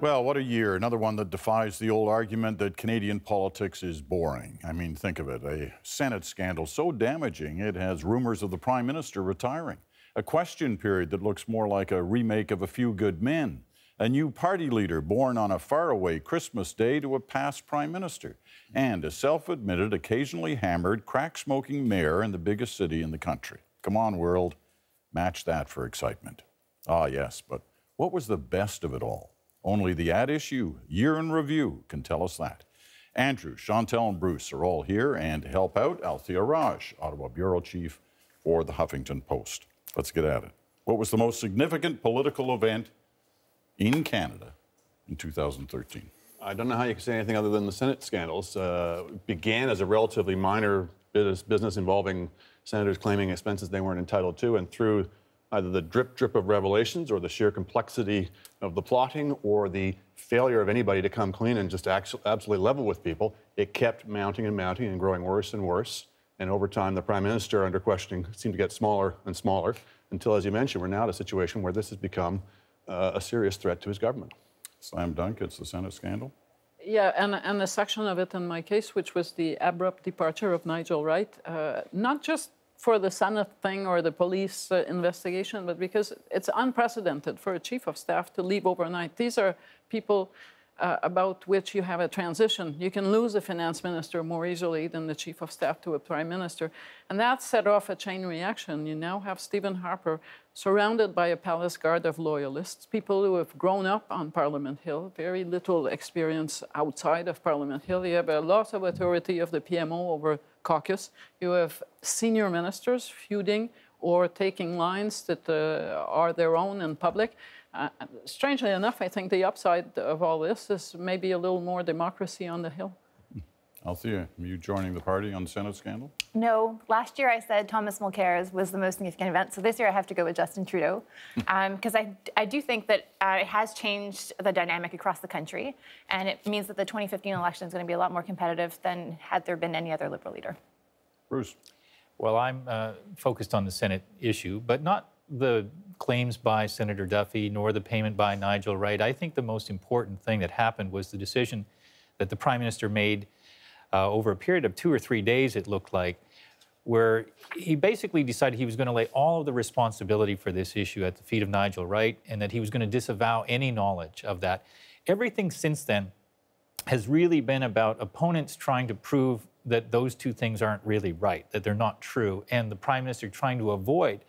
Well, what a year. Another one that defies the old argument that Canadian politics is boring. I mean, think of it. A Senate scandal so damaging it has rumors of the Prime Minister retiring. A question period that looks more like a remake of A Few Good Men. A new party leader born on a faraway Christmas day to a past Prime Minister. And a self-admitted, occasionally hammered, crack-smoking mayor in the biggest city in the country. Come on, world. Match that for excitement. Ah, yes, but what was the best of it all? Only the At Issue Year in Review can tell us that. Andrew, Chantal, and Bruce are all here, and to help out, Althea Raj, Ottawa Bureau Chief for the Huffington Post. Let's get at it. What was the most significant political event in Canada in 2013? I don't know how you can say anything other than the Senate scandals. Began as a relatively minor business involving senators claiming expenses they weren't entitled to, and through either the drip of revelations or the sheer complexity of the plotting or the failure of anybody to come clean and just absolutely level with people, it kept mounting and mounting and growing worse and worse. And over time, the Prime Minister, under questioning, seemed to get smaller and smaller until, as you mentioned, we're now at a situation where this has become a serious threat to his government. Slam dunk, it's the Senate scandal. Yeah, and a section of it in my case, which was the abrupt departure of Nigel Wright, not just for the Senate thing or the police investigation, but because it's unprecedented for a chief of staff to leave overnight. These are people about which you have a transition. You can lose a finance minister more easily than the chief of staff to a prime minister. And that set off a chain reaction. You now have Stephen Harper surrounded by a palace guard of loyalists, people who have grown up on Parliament Hill, very little experience outside of Parliament Hill. You have a loss of authority of the PMO over caucus. You have senior ministers feuding or taking lines that are their own in public. Strangely enough, I think the upside of all this is maybe a little more democracy on the Hill. Althea, are you joining the party on the Senate scandal? No. Last year I said Thomas Mulcair's was the most significant event, so this year I have to go with Justin Trudeau, because I do think that it has changed the dynamic across the country, and it means that the 2015 election is going to be a lot more competitive than had there been any other Liberal leader. Bruce? Well, I'm focused on the Senate issue, but not the claims by Senator Duffy nor the payment by Nigel Wright. I think the most important thing that happened was the decision that the Prime Minister made over a period of 2 or 3 days, it looked like, where he basically decided he was going to lay all of the responsibility for this issue at the feet of Nigel Wright, and that he was going to disavow any knowledge of that. Everything since then has really been about opponents trying to prove that those two things aren't really right, that they're not true, and the Prime Minister trying to avoid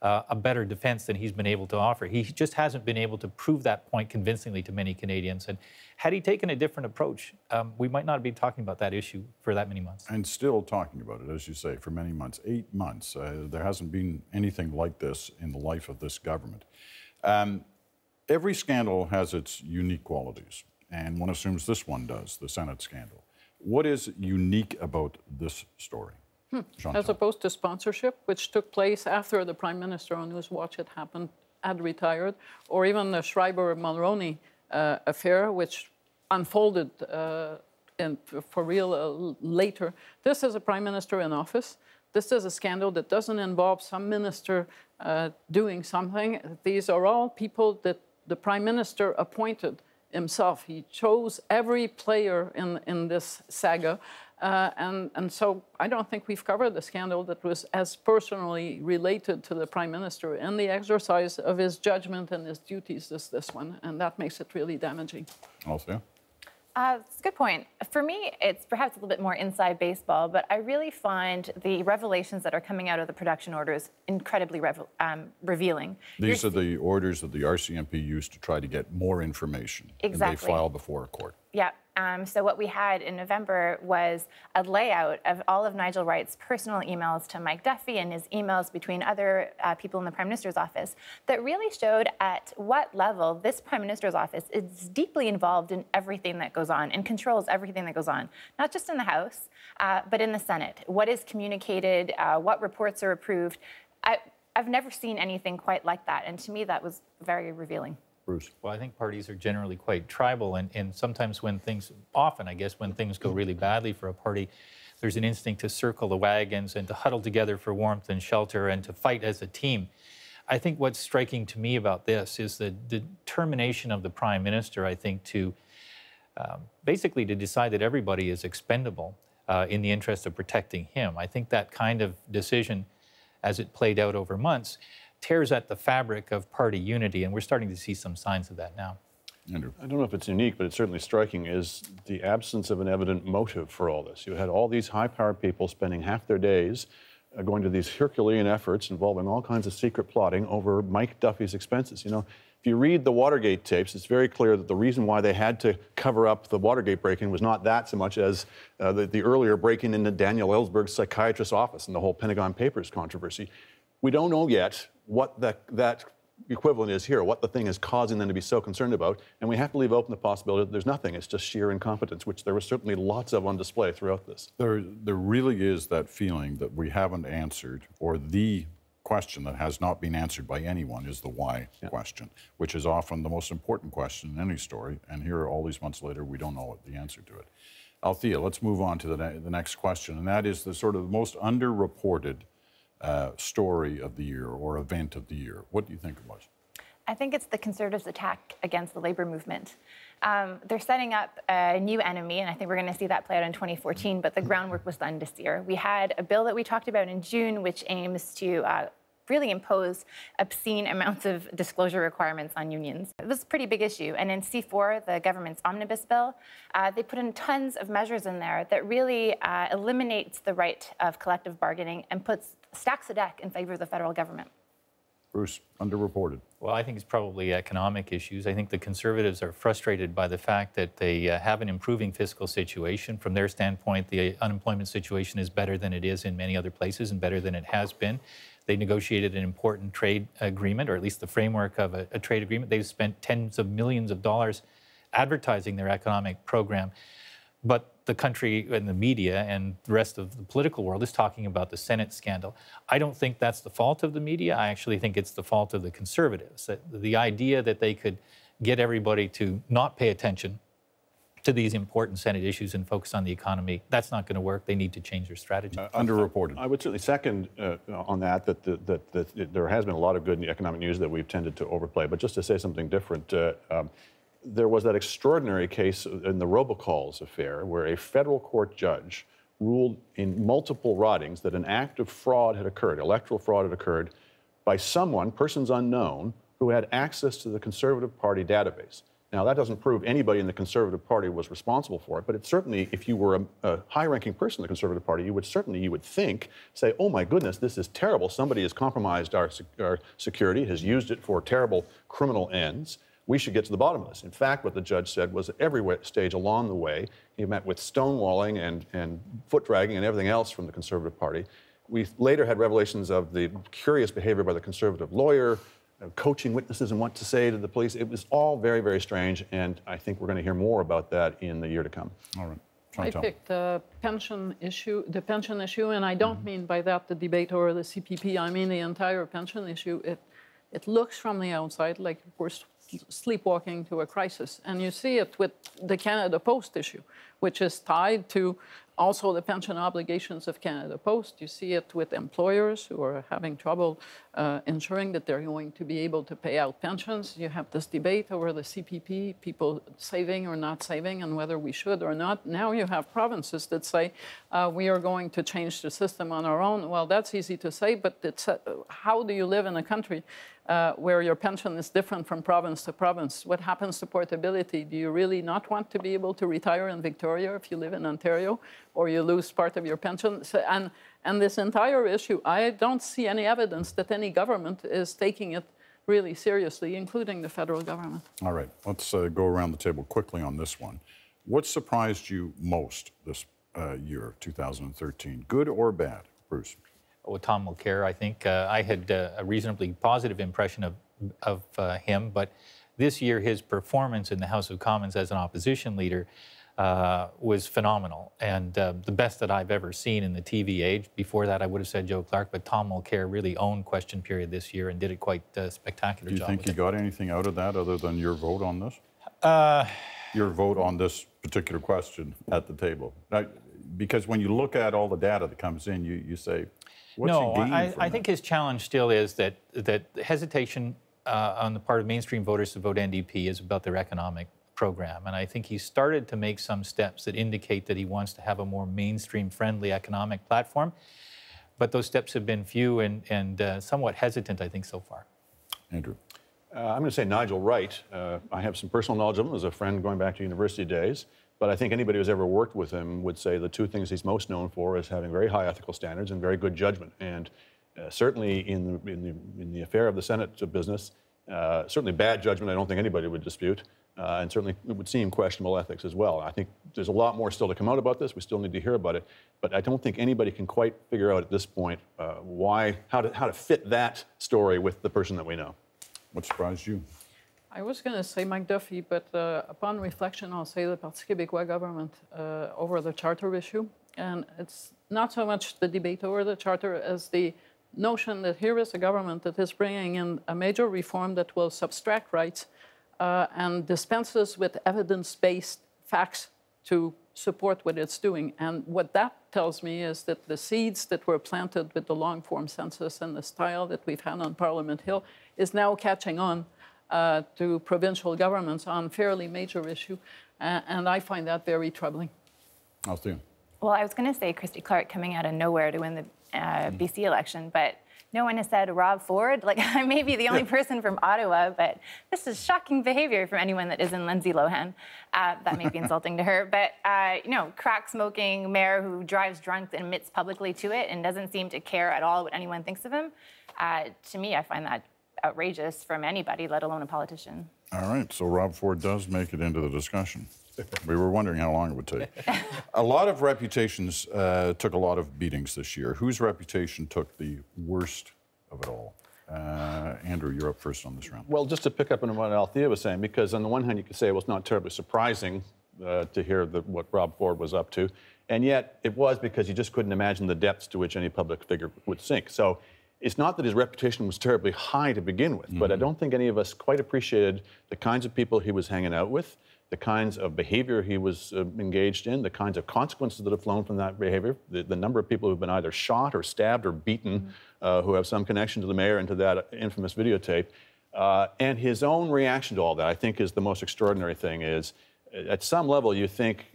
a better defense than he's been able to offer. He just hasn't been able to prove that point convincingly to many Canadians. And had he taken a different approach, we might not be talking about that issue for that many months. And still talking about it, as you say, for many months, 8 months. There hasn't been anything like this in the life of this government. Every scandal has its unique qualities, and one assumes this one does, the Senate scandal. What is unique about this story? As opposed to sponsorship, which took place after the Prime Minister on whose watch it happened had retired, or even the Schreiber-Mulroney affair, which unfolded for real later. This is a Prime Minister in office. This is a scandal that doesn't involve some minister doing something. These are all people that the Prime Minister appointed himself. He chose every player in this saga. And so I don't think we've covered the scandal that was as personally related to the Prime Minister in the exercise of his judgment and his duties as this one, and that makes it really damaging. Althea? It's a good point. For me, it's perhaps a little bit more inside baseball, but I really find the revelations that are coming out of the production orders incredibly revealing. These are the orders that the RCMP used to try to get more information. Exactly. And they file before a court. Yeah. So what we had in November was a layout of all of Nigel Wright's personal emails to Mike Duffy and his emails between other people in the Prime Minister's office that really showed at what level this Prime Minister's office is deeply involved in everything that goes on and controls everything that goes on, not just in the House, but in the Senate. What is communicated, what reports are approved. I've never seen anything quite like that, and to me that was very revealing. Bruce? Well, I think parties are generally quite tribal, and sometimes often, I guess, when things go really badly for a party, there's an instinct to circle the wagons and to huddle together for warmth and shelter and to fight as a team. I think what's striking to me about this is the determination of the Prime Minister, I think, to basically to decide that everybody is expendable in the interest of protecting him. I think that kind of decision, as it played out over months, tears at the fabric of party unity, and we're starting to see some signs of that now. Andrew. I don't know if it's unique, but it's certainly striking, is the absence of an evident motive for all this. You had all these high-powered people spending half their days going to these Herculean efforts involving all kinds of secret plotting over Mike Duffy's expenses. You know, if you read the Watergate tapes, it's very clear that the reason why they had to cover up the Watergate break-in was not that so much as the earlier break-in into Daniel Ellsberg's psychiatrist's office and the whole Pentagon Papers controversy. We don't know yet what that equivalent is here, what the thing is causing them to be so concerned about, and we have to leave open the possibility that there's nothing. It's just sheer incompetence, which there was certainly lots of on display throughout this. There really is that feeling that we haven't answered, or the question that has not been answered by anyone is the why question, which is often the most important question in any story, and here, all these months later, we don't know the answer to it. Althea, let's move on to the next question, and that is the sort of most underreported story of the year or event of the year. What do you think it was? I think it's the Conservatives' attack against the labor movement. They're setting up a new enemy, and I think we're going to see that play out in 2014, but the groundwork was done this year. We had a bill that we talked about in June, which aims to really impose obscene amounts of disclosure requirements on unions. It was a pretty big issue. And in C4, the government's omnibus bill, they put in tons of measures in there that really eliminates the right of collective bargaining and stacks the deck in favor of the federal government. Bruce, underreported. Well, I think it's probably economic issues. I think the Conservatives are frustrated by the fact that they have an improving fiscal situation. From their standpoint, the unemployment situation is better than it is in many other places and better than it has been. They negotiated an important trade agreement, or at least the framework of a trade agreement. They've spent tens of millions of dollars advertising their economic program. But the country and the media and the rest of the political world is talking about the Senate scandal. I don't think that's the fault of the media. I actually think it's the fault of the Conservatives. The idea that they could get everybody to not pay attention to these important Senate issues and focus on the economy, that's not going to work. They need to change their strategy. Underreported. I would certainly second on that there has been a lot of good economic news that we've tended to overplay. But just to say something different, there was that extraordinary case in the Robocalls affair where a federal court judge ruled in multiple ridings that an act of fraud had occurred, electoral fraud had occurred, by someone, persons unknown, who had access to the Conservative Party database. Now, that doesn't prove anybody in the Conservative Party was responsible for it, but it certainly, if you were a high-ranking person in the Conservative Party, you would think, say, oh my goodness, this is terrible. Somebody has compromised our security, has used it for terrible criminal ends. We should get to the bottom of this. In fact, what the judge said was at every stage along the way, he met with stonewalling and foot-dragging and everything else from the Conservative Party. We later had revelations of the curious behavior by the Conservative lawyer, coaching witnesses and what to say to the police. It was all very, very strange, and I think we're going to hear more about that in the year to come. All right. I picked the pension issue, and I don't mean by that the debate over the CPP. I mean the entire pension issue. It looks from the outside like we're sleepwalking to a crisis, and you see it with the Canada Post issue, which is tied to also the pension obligations of Canada Post. You see it with employers who are having trouble ensuring that they're going to be able to pay out pensions. You have this debate over the CPP, people saving or not saving, and whether we should or not. Now you have provinces that say, we are going to change the system on our own. Well, that's easy to say, but it's, how do you live in a country where your pension is different from province to province? What happens to portability? Do you really not want to be able to retire in Victoria if you live in Ontario, or you lose part of your pension? So, and this entire issue, I don't see any evidence that any government is taking it really seriously, including the federal government. All right, let's go around the table quickly on this one. What surprised you most this year, 2013, good or bad, Bruce? With Tom Mulcair, I think I had a reasonably positive impression of him, but this year his performance in the House of Commons as an opposition leader was phenomenal, and the best that I've ever seen in the TV age. Before that, I would have said Joe Clark, but Tom Mulcair really owned question period this year and did it quite spectacular job. Do you think he got anything out of that other than your vote on this? Your vote on this particular question at the table. Now, because when you look at all the data that comes in, you say, what's he gaining from I think his challenge still is that hesitation on the part of mainstream voters to vote NDP is about their economic program. And I think he's started to make some steps that indicate that he wants to have a more mainstream-friendly economic platform. But those steps have been few and somewhat hesitant, I think, so far. Andrew. I'm going to say Nigel Wright. I have some personal knowledge of him as a friend going back to university days. But I think anybody who's ever worked with him would say the two things he's most known for is having very high ethical standards and very good judgment. And certainly in the affair of the Senate business, certainly bad judgment I don't think anybody would dispute. And certainly it would seem questionable ethics as well. I think there's a lot more still to come out about this. We still need to hear about it. But I don't think anybody can quite figure out at this point how to fit that story with the person that we know. What surprised you? I was going to say Mike Duffy, but upon reflection, I'll say the Parti québécois government over the charter issue. And it's not so much the debate over the charter as the notion that here is a government that is bringing in a major reform that will subtract rights and dispenses with evidence-based facts to support what it's doing. And what that tells me is that the seeds that were planted with the long-form census and the style that we've had on Parliament Hill is now catching on to provincial governments on fairly major issue. And I find that very troubling. Althea. Well, I was going to say Christy Clark coming out of nowhere to win the BC election, but no one has said Rob Ford. Like, I may be the only person from Ottawa, but this is shocking behavior from anyone that isn't Lindsay Lohan. That may be insulting to her. But, you know, crack-smoking mayor who drives drunk and admits publicly to it and doesn't seem to care at all what anyone thinks of him. To me, I find that outrageous from anybody, let alone a politician. All right, so Rob Ford does make it into the discussion. We were wondering how long it would take. A lot of reputations took a lot of beatings this year. Whose reputation took the worst of it all? Andrew, you're up first on this round. Well, just to pick up on what Althea was saying, because on the one hand, you could say it was not terribly surprising to hear what Rob Ford was up to, and yet it was because you just couldn't imagine the depths to which any public figure would sink. So it's not that his reputation was terribly high to begin with, but I don't think any of us quite appreciated the kinds of people he was hanging out with, the kinds of behavior he was engaged in, the kinds of consequences that have flown from that behavior, the number of people who've been either shot or stabbed or beaten who have some connection to the mayor and to that infamous videotape. And his own reaction to all that, I think, is the most extraordinary thing is, at some level, you think,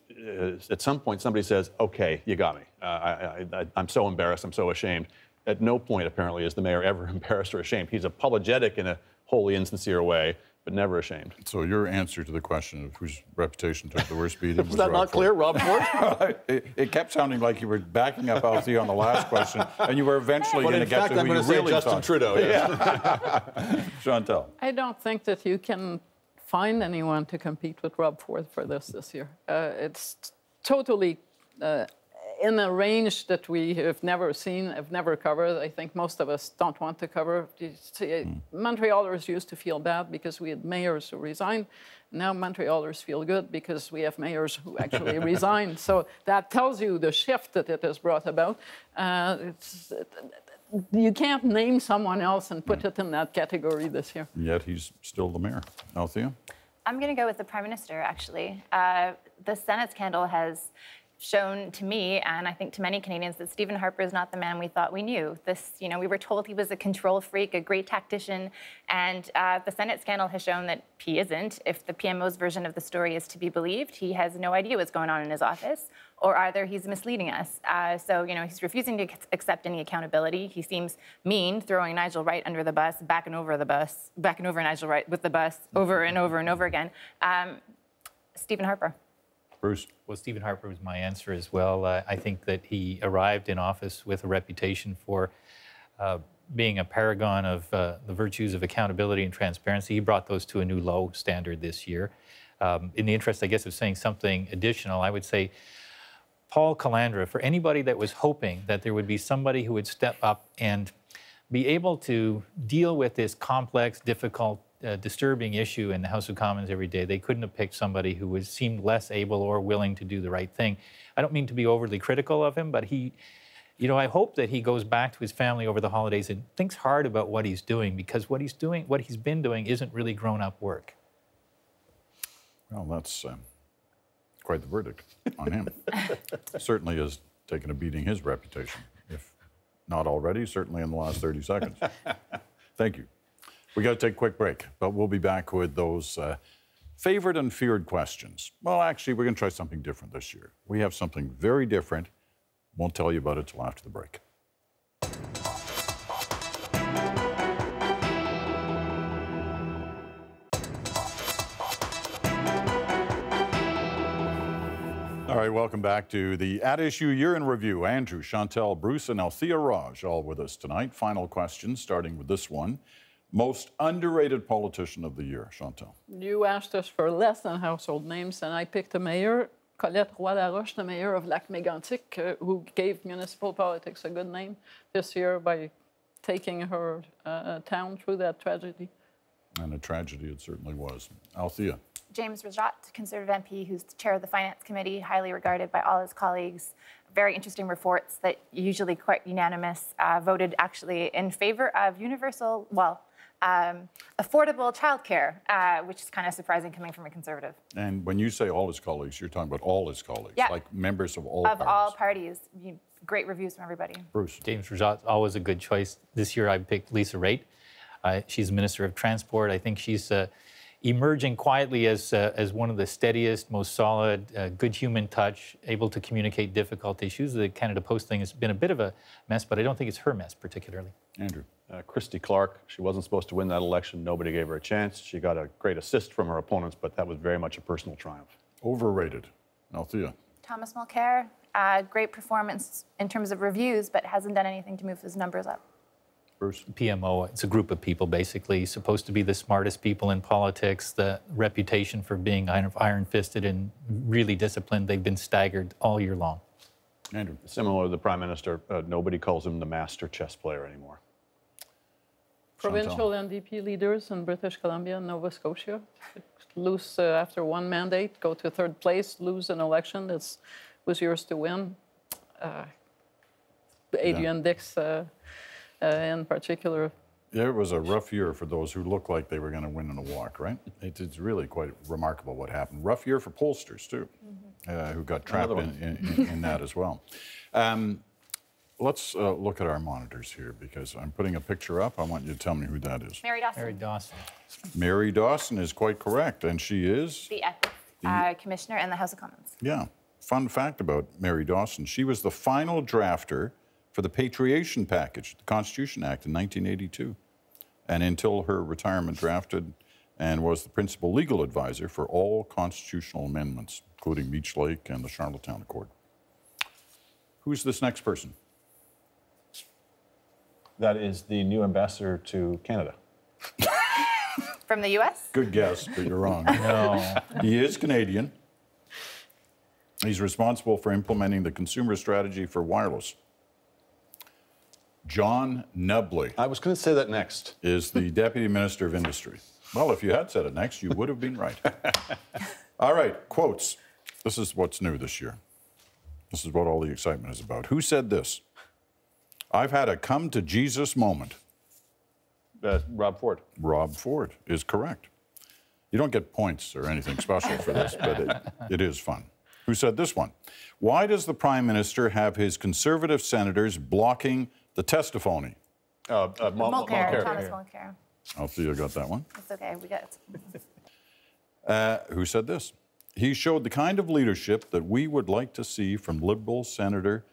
at some point, somebody says, okay, you got me. I'm so embarrassed, I'm so ashamed. At no point, apparently, is the mayor ever embarrassed or ashamed. He's apologetic in a wholly insincere way, but never ashamed. So your answer to the question of whose reputation took the worst beating was that Rob not clear, Rob Ford? It kept sounding like you were backing up Althea on the last question, and you were eventually going to get to who you really Justin thought. Trudeau. Yes. Yeah. Chantal. I don't think that you can find anyone to compete with Rob Ford for this year. It's totally in a range that we have never seen, have never covered. I think most of us don't want to cover. Montrealers used to feel bad because we had mayors who resigned. Now Montrealers feel good because we have mayors who actually resigned. So that tells you the shift that it has brought about. You can't name someone else and put it in that category this year. Yet he's still the mayor. Althea? I'm going to go with the Prime Minister, actually. The Senate scandal has shown to me, and I think to many Canadians, that Stephen Harper is not the man we thought we knew. We were told he was a control freak, a great tactician, and the Senate scandal has shown that he isn't. If the PMO's version of the story is to be believed, he has no idea what's going on in his office, or either he's misleading us. So, he's refusing to accept any accountability. He seems mean, throwing Nigel Wright under the bus, backing over Nigel Wright with the bus over and over and over again. Stephen Harper. Bruce? Well, Stephen Harper was my answer as well. I think that he arrived in office with a reputation for being a paragon of the virtues of accountability and transparency. He brought those to a new low standard this year. In the interest, I guess, of saying something additional, I would say Paul Calandra, for anybody that was hoping that there would be somebody who would step up and be able to deal with this complex, difficult, disturbing issue in the House of Commons every day, they couldn't have picked somebody who seemed less able or willing to do the right thing. I don't mean to be overly critical of him, but I hope that he goes back to his family over the holidays and thinks hard about what he's doing, because what he's been doing isn't really grown-up work. Well, that's quite the verdict on him. Certainly has taken a beating his reputation, if not already, certainly in the last 30 seconds. Thank you. We got to take a quick break, but we'll be back with those favorite and feared questions. Well, actually, we're going to try something different this year. We have something very different. Won't tell you about it till after the break. All right, welcome back to the At Issue Year in Review. Andrew, Chantal, Bruce, and Althea Raj all with us tonight. Final question, starting with this one. Most underrated politician of the year, Chantal. You asked us for less than household names, and I picked a mayor, Colette Roy-Laroche, the mayor of Lac-Mégantic, who gave municipal politics a good name this year by taking her town through that tragedy. And a tragedy it certainly was. Althea. James Rajat, Conservative MP, who's the chair of the Finance Committee, highly regarded by all his colleagues. Very interesting reports that usually quite unanimous, voted actually in favor of universal, affordable childcare, which is kind of surprising coming from a Conservative. And when you say all his colleagues, you're talking about all his colleagues, yeah. Like members of all parties. Of all parties. Great reviews from everybody. Bruce. James Rajat, always a good choice. This year I picked Lisa Raitt. She's Minister of Transport. I think she's emerging quietly as one of the steadiest, most solid, good human touch, able to communicate difficult issues. The Canada Post thing has been a bit of a mess, but I don't think it's her mess particularly. Andrew. Christy Clark, she wasn't supposed to win that election. Nobody gave her a chance. She got a great assist from her opponents, but that was very much a personal triumph. Overrated. Althea. Thomas Mulcair, great performance in terms of reviews, but hasn't done anything to move his numbers up. Bruce. PMO, it's a group of people basically, supposed to be the smartest people in politics, the reputation for being iron-fisted and really disciplined. They've been staggered all year long. Andrew. Similar to the Prime Minister, nobody calls him the master chess player anymore. Provincial NDP leaders in British Columbia and Nova Scotia lose after one mandate, go to third place, lose an election that was yours to win. Adrian Dix in particular. Yeah, it was a rough year for those who looked like they were going to win in a walk, right? It's really quite remarkable what happened. Rough year for pollsters, too, who got trapped in that as well. Let's look at our monitors here, because I'm putting a picture up. I want you to tell me who that is. Mary Dawson. Mary Dawson. Mary Dawson is quite correct, and she is? The Ethics Commissioner in the House of Commons. Yeah. Fun fact about Mary Dawson, she was the final drafter for the Patriation Package, the Constitution Act in 1982, and until her retirement drafted and was the principal legal advisor for all constitutional amendments, including Meech Lake and the Charlottetown Accord. Who's this next person? That is the new ambassador to Canada. From the U.S.? Good guess, but you're wrong. No. He is Canadian. He's responsible for implementing the consumer strategy for wireless. John Nubley. I was going to say that next. Is the Deputy Minister of Industry. Well, if you had said it next, you would have been right. All right, quotes. This is what's new this year. This is what all the excitement is about. Who said this? I've had a come-to-Jesus moment. Rob Ford. Rob Ford is correct. You don't get points or anything special for this, but it is fun. Who said this one? Why does the Prime Minister have his Conservative senators blocking the testimony? Mulcair. Thomas Mulcair. Althea got that one. It's okay, we got it. Who said this? He showed the kind of leadership that we would like to see from Liberal Senator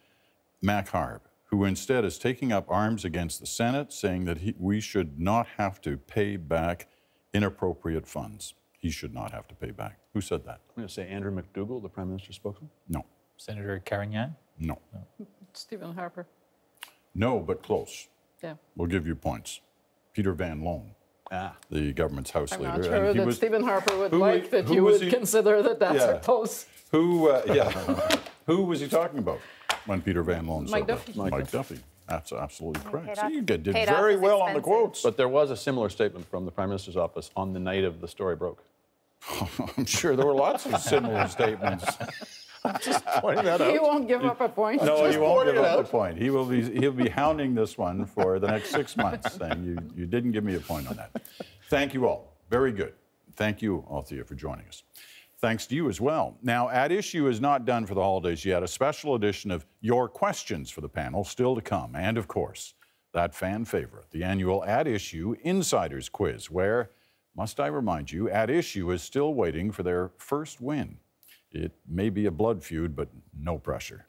Mac Harb, who instead is taking up arms against the Senate, saying that we should not have to pay back inappropriate funds. He should not have to pay back. Who said that? I'm going to say Andrew McDougall, the Prime Minister's spokesman. No. Senator Carignan? No. Stephen Harper. No, but close. Yeah. We'll give you points. Peter Van Loan, the government's House I'm leader. not sure that Stephen Harper would like that who you was would consider that that's Yeah. a close. Who was he talking about when Peter Van Loan Mike said Duffy. that? Mike Duffy. That's absolutely correct. paid So off- you did paid off very his well on the expenses. quotes. But there was a similar statement from the Prime Minister's office on the night of the story broke. I'm sure there were lots of similar statements. Just pointing that He out. won't give up a point. No, he won't give pointing it up out. the point. He'll be hounding this one for the next 6 months, saying you didn't give me a point on that. Thank you all. Very good. Thank you, Althea, for joining us. Thanks to you as well. Now, At Issue is not done for the holidays yet. A special edition of Your Questions for the panel still to come. And, of course, that fan favorite, the annual At Issue Insiders Quiz, where, must I remind you, At Issue is still waiting for their first win. It may be a blood feud, but no pressure.